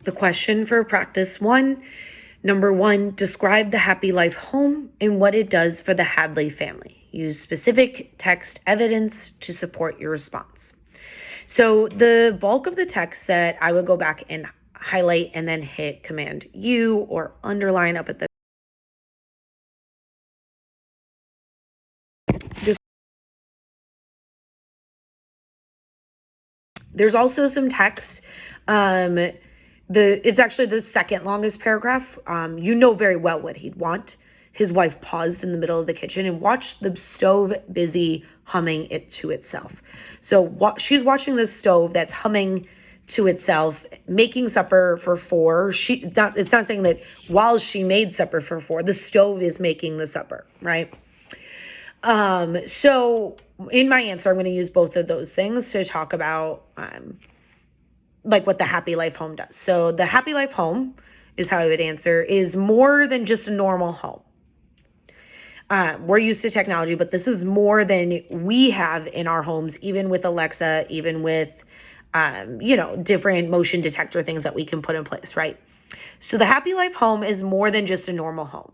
The question for practice 1, number 1, describe the Happy Life home and what it does for the Hadley family. Use specific text evidence to support your response. So the bulk of the text that I would go back and highlight and then hit Command U or underline up at the There's also some text. It's actually the second longest paragraph. You know very well what he'd want. His wife paused in the middle of the kitchen and watched the stove busy humming it to itself. So she's watching the stove that's humming to itself, making supper for 4. It's not saying that while she made supper for 4, the stove is making the supper, right? So in my answer, I'm going to use both of those things to talk about, like what the Happy Life home does. So the Happy Life home is how I would answer, is more than just a normal home. We're used to technology, but this is more than we have in our homes, even with Alexa, even with, different motion detector things that we can put in place, right? So the Happy Life home is more than just a normal home.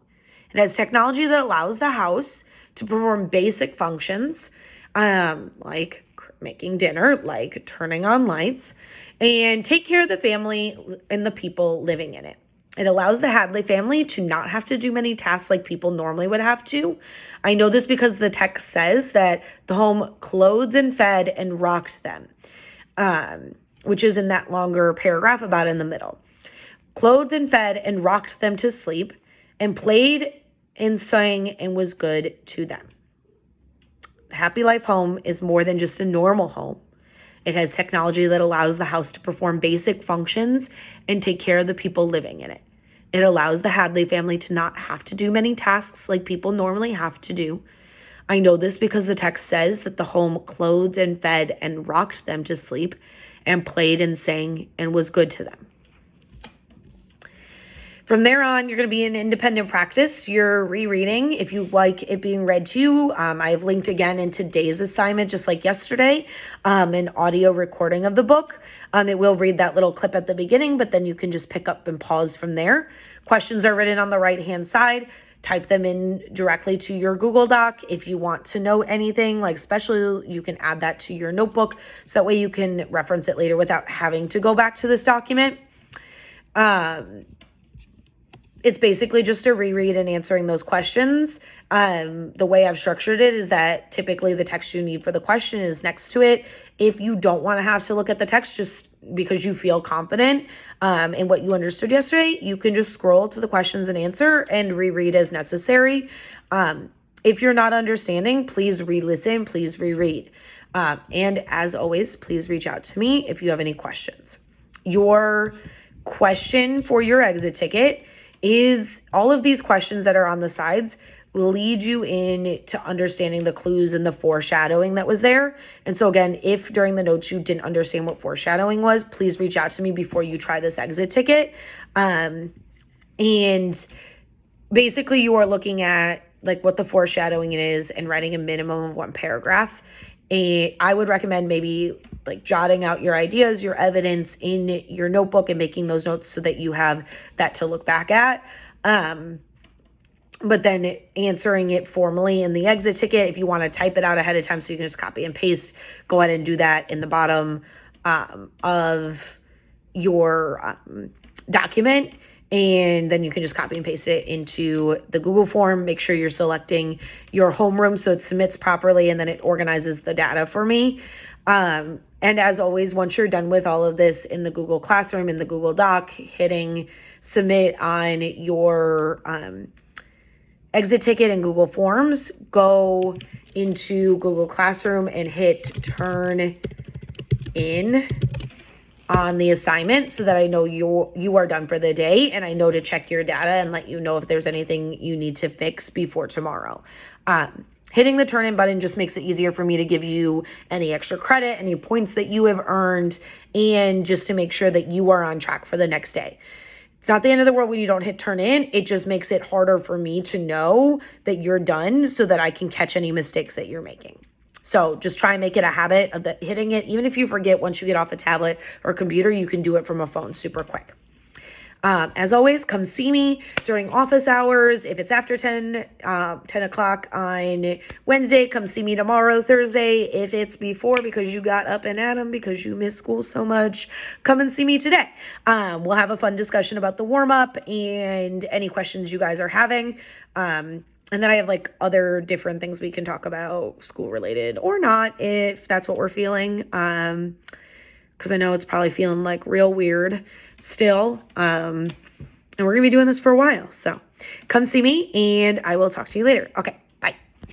It has technology that allows the house to perform basic functions, like making dinner, like turning on lights, and take care of the family and the people living in it. It allows the Hadley family to not have to do many tasks like people normally would have to. I know this because the text says that the home clothed and fed and rocked them, which is in that longer paragraph about in the middle. Clothed and fed and rocked them to sleep and played and sang and was good to them. The Happy Life home is more than just a normal home. It has technology that allows the house to perform basic functions and take care of the people living in it. It allows the Hadley family to not have to do many tasks like people normally have to do. I know this because the text says that the home clothed and fed and rocked them to sleep and played and sang and was good to them. From there on, you're going to be in independent practice. You're rereading if you like it being read to you. I have linked again in today's assignment, just like yesterday, an audio recording of the book. It will read that little clip at the beginning, but then you can just pick up and pause from there. Questions are written on the right-hand side. Type them in directly to your Google Doc. If you want to know anything, like especially, you can add that to your notebook, so that way you can reference it later without having to go back to this document. It's basically just a reread and answering those questions. The way I've structured it is that typically the text you need for the question is next to it. If you don't want to have to look at the text just because you feel confident in what you understood yesterday, you can just scroll to the questions and answer and reread as necessary. If you're not understanding, please re-listen, please reread. And as always, please reach out to me if you have any questions. Your question for your exit ticket is all of these questions that are on the sides lead you in to understanding the clues and the foreshadowing that was there. And so again, if during the notes you didn't understand what foreshadowing was, please reach out to me before you try this exit ticket. And basically you are looking at like what the foreshadowing is and writing a minimum of 1 paragraph. I would recommend maybe like jotting out your ideas, your evidence in your notebook and making those notes so that you have that to look back at. But then answering it formally in the exit ticket, if you want to type it out ahead of time so you can just copy and paste, go ahead and do that in the bottom of your document. And then you can just copy and paste it into the Google form. Make sure you're selecting your homeroom so it submits properly and then it organizes the data for me. And as always, once you're done with all of this in the Google Classroom, in the Google Doc, hitting submit on your exit ticket and Google Forms, go into Google Classroom and hit turn in on the assignment so that I know you are done for the day and I know to check your data and let you know if there's anything you need to fix before tomorrow. Hitting the turn in button just makes it easier for me to give you any extra credit, any points that you have earned, and just to make sure that you are on track for the next day. It's not the end of the world when you don't hit turn in. It just makes it harder for me to know that you're done so that I can catch any mistakes that you're making. So just try and make it a habit of hitting it. Even if you forget, once you get off a tablet or computer, you can do it from a phone super quick. As always, come see me during office hours. If it's after 10 o'clock on Wednesday, come see me tomorrow, Thursday. If it's before because you got up and at 'em because you miss school so much, come and see me today. We'll have a fun discussion about the warm-up and any questions you guys are having. And then I have like other different things we can talk about, school related or not, if that's what we're feeling. Because I know it's probably feeling like real weird still. And we're going to be doing this for a while. So come see me and I will talk to you later. Okay.